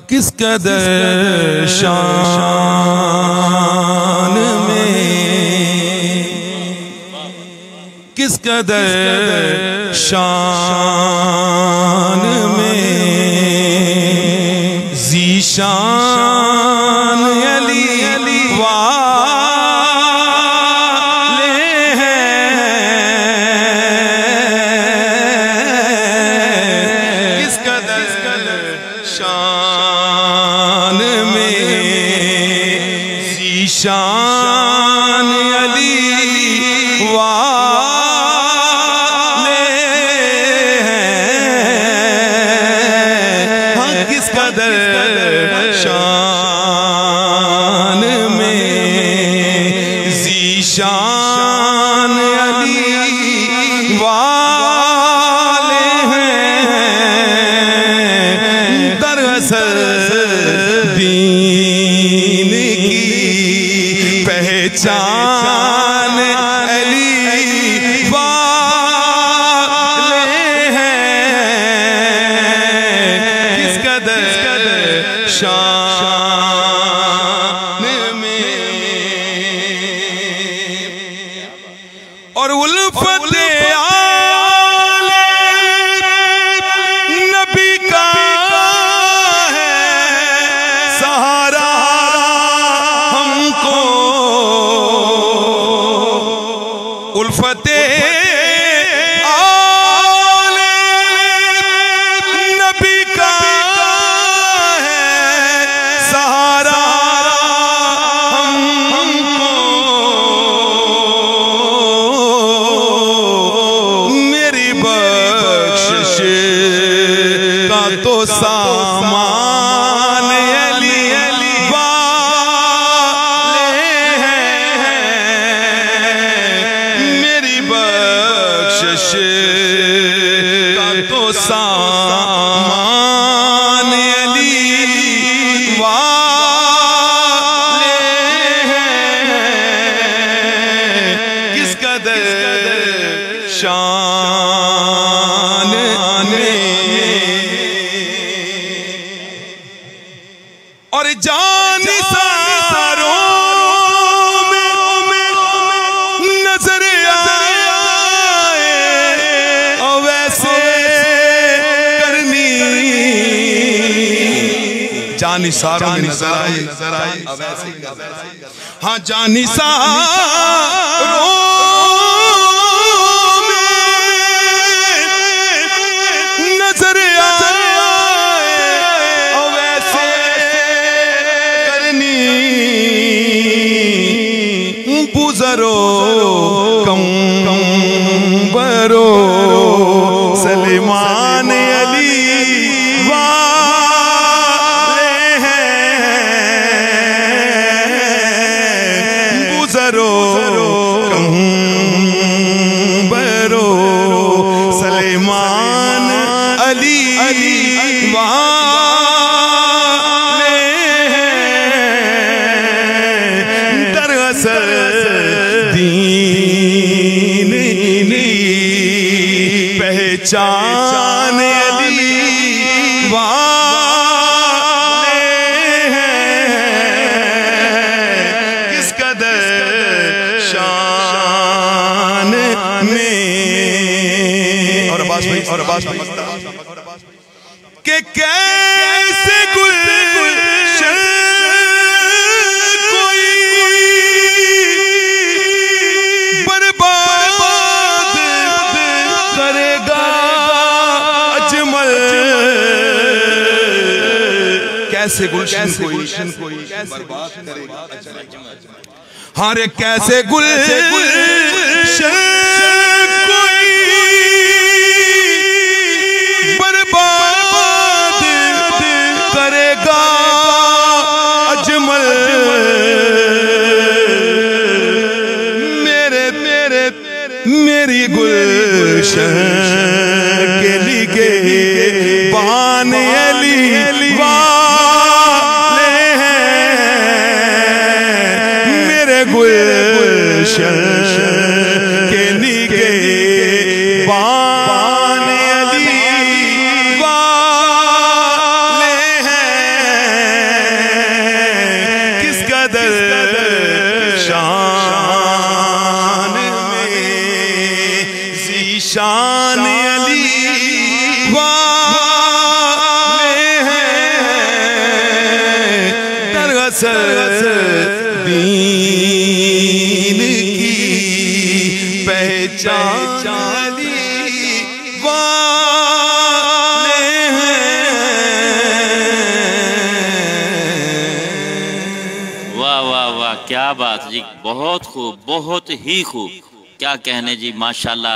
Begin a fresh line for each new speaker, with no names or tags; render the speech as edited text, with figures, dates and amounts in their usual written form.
किस कदर शान में, किस कदर शान में ज़ीशान अली वाले हैं। किस कदर शान में ज़ीशान अली वाले हैं। हाँ, किस कदर शान में ज़ीशान अली वाले हैं। दरअसल दीन की पहचान अली वाले हैं। किस कदर शान में और उल्फत आले नबी का है सहारा हमको। उल्फत आले नबी का है सहारा हमको। मेरी बख्शिश का तो सामान अली वाले हैं। मेरी बख्शिश का तो सामान अली वाले हैं। किस कदर शान में और जान सारों में नजर आए और वैसे करनी। जान सारों में नजर आए और वैसे करनी। हाँ, जान सारों नजर आए और वैसे करनी। बुज़रो कम बरो सलेमान अली वाले हैं। बुज़रो कम बरो सलेमान अली वाले हैं। दरअसल दीन की पहचान अली वाले हैं। किस कदर शान में और बात के कैसे गुलशन कोई बर्बाद करेगा अजमल। कैसे गुलशन कोई बर्बाद करेगा अजमल। हाँ रे, कैसे गुलशन कोई बर्बाद करेगा अजमल। मेरी गुलशन के लिए बान अली वाले हैं। मेरे गुलशन के लिए बान अली शान अली वाले हैं, दरअसल दीन की पहचान अली वाले हैं।
वाह वाह वाह, क्या बात जी, बहुत खूब, बहुत ही खूब, क्या कहने जी, माशाल्लाह।